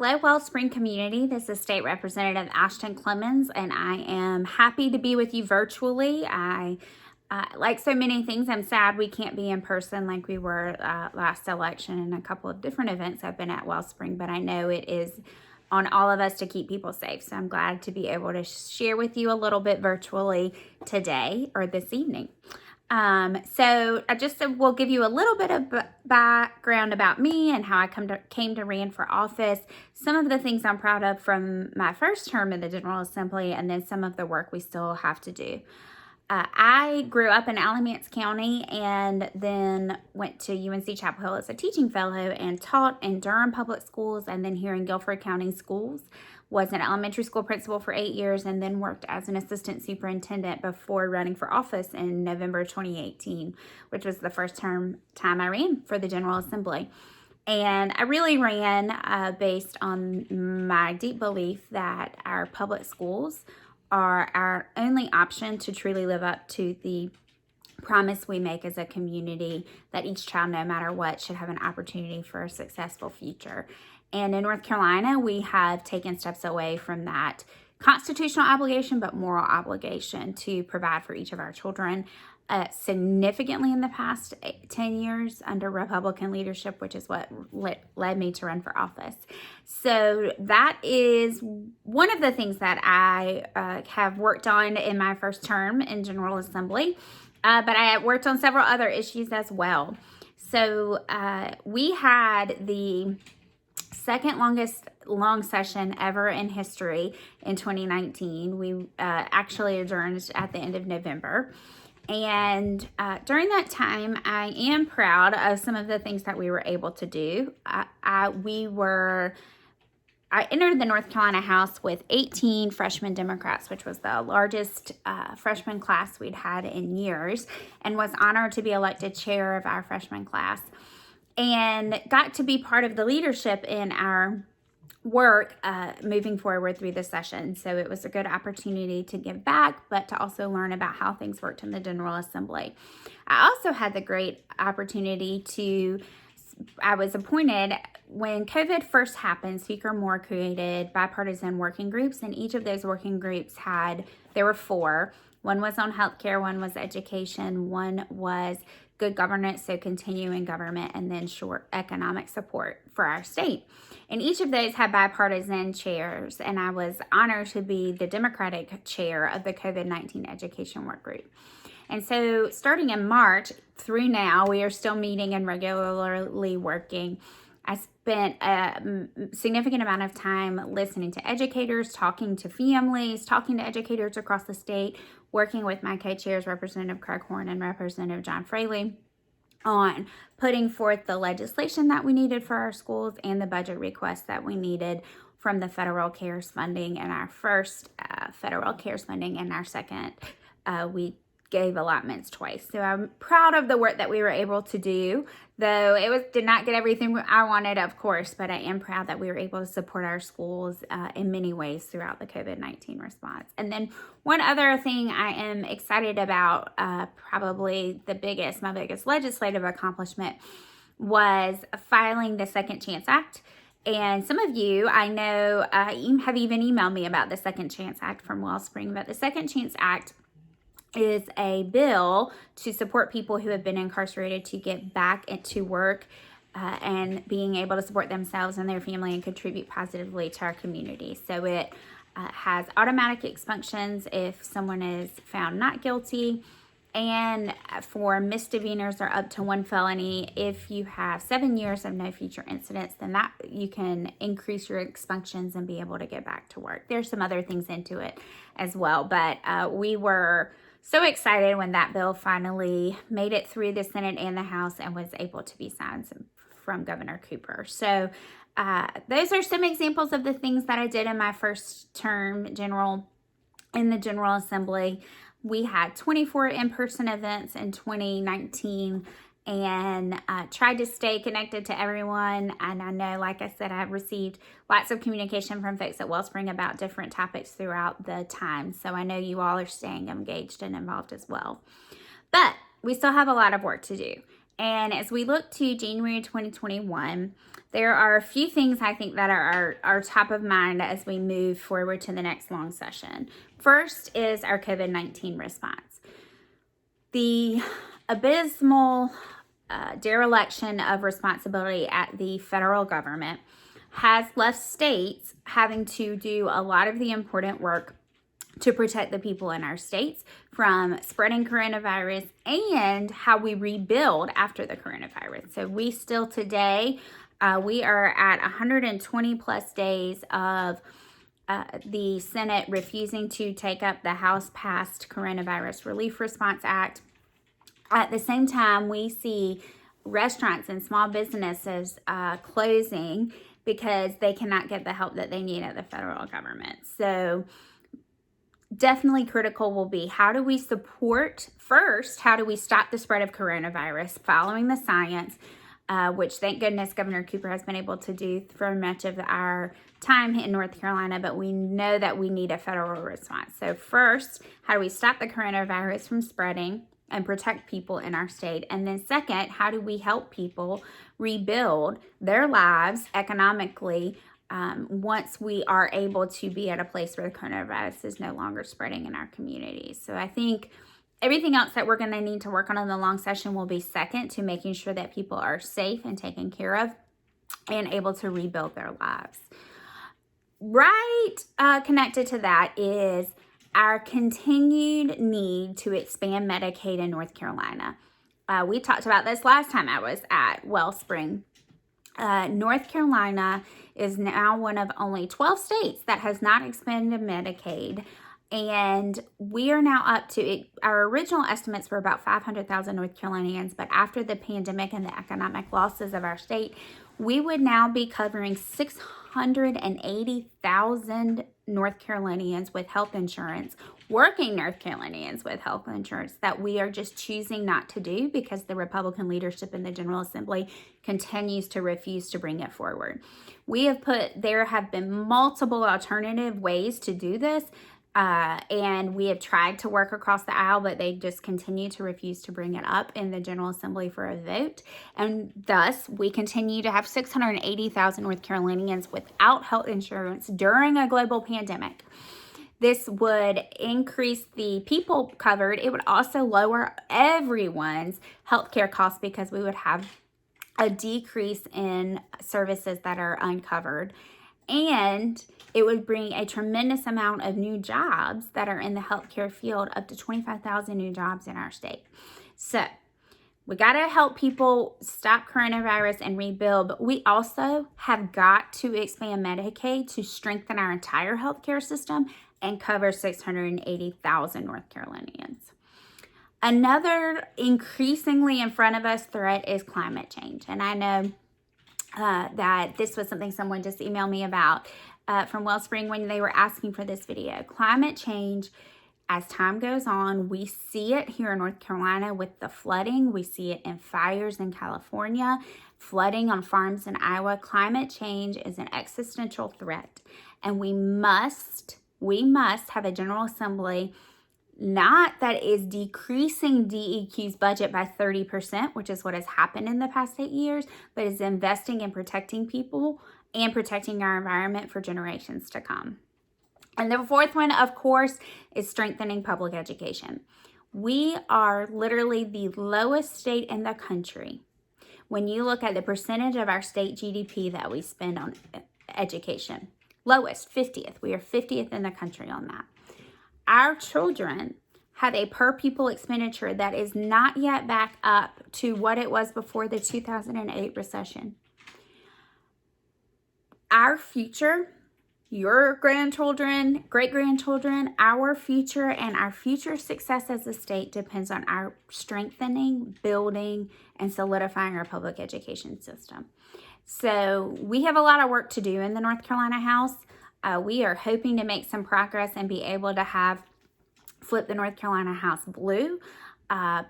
Hello, WellSpring community. This is State Representative Ashton Clemens, and I am happy to be with you virtually. Like so many things, I'm sad we can't be in person like we were last election and a couple of different events I've been at WellSpring, but I know it is on all of us to keep people safe. So I'm glad to be able to share with you a little bit virtually today or this evening. So I just will give you a little bit of background about me and how I came to run for office, some of the things I'm proud of from my first term in the General Assembly, and then some of the work we still have to do. I grew up in Alamance County and then went to UNC Chapel Hill as a teaching fellow and taught in Durham Public Schools and then here in Guilford County Schools. Was an elementary school principal for 8 years and then worked as an assistant superintendent before running for office in November 2018, which was the first time I ran for the General Assembly. And I really ran based on my deep belief that our public schools are our only option to truly live up to the promise we make as a community that each child, no matter what, should have an opportunity for a successful future. And in North Carolina, we have taken steps away from that constitutional obligation, but moral obligation to provide for each of our children significantly in the past 10 years under Republican leadership, which is what led me to run for office. So that is one of the things that I have worked on in my first term in General Assembly, but I worked on several other issues as well. So we had the second longest long session ever in history in 2019. We actually adjourned at the end of November. And during that time, I am proud of some of the things that we were able to do. I entered the North Carolina House with 18 freshman Democrats, which was the largest freshman class we'd had in years, and was honored to be elected chair of our freshman class. And got to be part of the leadership in our work moving forward through the session. So it was a good opportunity to give back, but to also learn about how things worked in the General Assembly. I also had the great opportunity I was appointed when COVID first happened. Speaker Moore created bipartisan working groups, and each of those working groups there were 4. One was on healthcare, one was education, one was good governance, so continuing government, and then short economic support for our state. And each of those had bipartisan chairs, and I was honored to be the Democratic chair of the COVID-19 education work group. And so starting in March through now, we are still meeting and regularly working. I spent a significant amount of time listening to educators, talking to families, talking to educators across the state, working with my co-chairs, Representative Craig Horn and Representative John Fraley, on putting forth the legislation that we needed for our schools and the budget requests that we needed from the federal CARES funding. And our first federal CARES funding and our second, we gave allotments twice. So I'm proud of the work that we were able to do, though did not get everything I wanted, of course, but I am proud that we were able to support our schools in many ways throughout the COVID-19 response. And then one other thing I am excited about, probably my biggest legislative accomplishment, was filing the Second Chance Act. And some of you, I know, have even emailed me about the Second Chance Act from WellSpring, but the Second Chance Act is a bill to support people who have been incarcerated to get back into work and being able to support themselves and their family and contribute positively to our community. So it has automatic expunctions if someone is found not guilty, and for misdemeanors or up to 1 felony, if you have 7 years of no future incidents, then that you can increase your expunctions and be able to get back to work. There's some other things into it as well, but we were so excited when that bill finally made it through the Senate and the House and was able to be signed from Governor Cooper. So those are some examples of the things that I did in my first term in the General Assembly. We had 24 in-person events in 2019 and tried to stay connected to everyone. And I know, like I said, I've received lots of communication from folks at WellSpring about different topics throughout the time. So I know you all are staying engaged and involved as well. But we still have a lot of work to do. And as we look to January 2021, there are a few things I think that are top of mind as we move forward to the next long session. First is our COVID-19 response. The abysmal dereliction of responsibility at the federal government has left states having to do a lot of the important work to protect the people in our states from spreading coronavirus and how we rebuild after the coronavirus. So we still today, we are at 120 plus days of the Senate refusing to take up the House-passed Coronavirus Relief Response Act. At the same time, we see restaurants and small businesses closing because they cannot get the help that they need at the federal government. So definitely critical will be, how do we support, first, how do we stop the spread of coronavirus following the science, which thank goodness Governor Cooper has been able to do for much of our time in North Carolina, but we know that we need a federal response. So first, how do we stop the coronavirus from spreading and protect people in our state? And then second, how do we help people rebuild their lives economically once we are able to be at a place where the coronavirus is no longer spreading in our communities? So I think everything else that we're going to need to work on in the long session will be second to making sure that people are safe and taken care of and able to rebuild their lives. Right connected to that is our continued need to expand Medicaid in North Carolina. We talked about this last time I was at WellSpring. North Carolina is now one of only 12 states that has not expanded Medicaid. And we are now up to it. Our original estimates were about 500,000 North Carolinians, but after the pandemic and the economic losses of our state, we would now be covering 680,000 North Carolinians with health insurance, working North Carolinians with health insurance, that we are just choosing not to do because the Republican leadership in the General Assembly continues to refuse to bring it forward. There have been multiple alternative ways to do this. And we have tried to work across the aisle, but they just continue to refuse to bring it up in the General Assembly for a vote. And thus, we continue to have 680,000 North Carolinians without health insurance during a global pandemic. This would increase the people covered. It would also lower everyone's healthcare costs because we would have a decrease in services that are uncovered. And it would bring a tremendous amount of new jobs that are in the healthcare field, up to 25,000 new jobs in our state. So we got to help people stop coronavirus and rebuild, but we also have got to expand Medicaid to strengthen our entire healthcare system and cover 680,000 North Carolinians. Another increasingly in front of us threat is climate change. And I know that this was something someone just emailed me about from WellSpring when they were asking for this video. Climate change, as time goes on, we see it here in North Carolina with the flooding. We see it in fires in California, flooding on farms in Iowa. Climate change is an existential threat, and we must have a General Assembly not that is decreasing DEQ's budget by 30%, which is what has happened in the past 8 years, but is investing in protecting people and protecting our environment for generations to come. And the fourth one, of course, is strengthening public education. We are literally the lowest state in the country when you look at the percentage of our state GDP that we spend on education. Lowest, 50th. We are 50th in the country on that. Our children have a per pupil expenditure that is not yet back up to what it was before the 2008 recession. Our future, your grandchildren, great-grandchildren, our future and our future success as a state depends on our strengthening, building, and solidifying our public education system. So we have a lot of work to do in the North Carolina House. We are hoping to make some progress and be able to flip the North Carolina House blue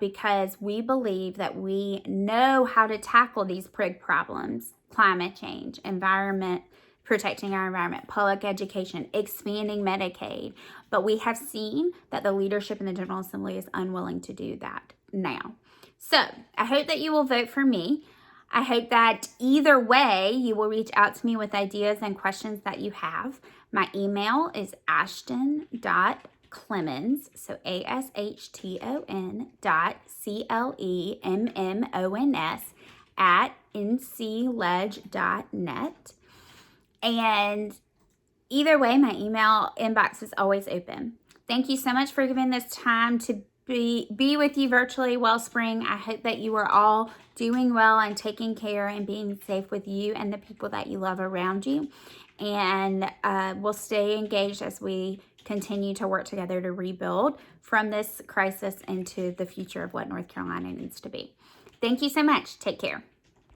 because we believe that we know how to tackle these big problems: climate change, environment, protecting our environment, public education, expanding Medicaid. But we have seen that the leadership in the General Assembly is unwilling to do that now. So I hope that you will vote for me. I hope that either way, you will reach out to me with ideas and questions that you have. My email is ashton.clemons, so ashton.clemons @ncledge.net. And either way, my email inbox is always open. Thank you so much for giving this time to be with you virtually, WellSpring. I hope that you are all doing well and taking care and being safe with you and the people that you love around you. And we'll stay engaged as we continue to work together to rebuild from this crisis into the future of what North Carolina needs to be. Thank you so much. Take care.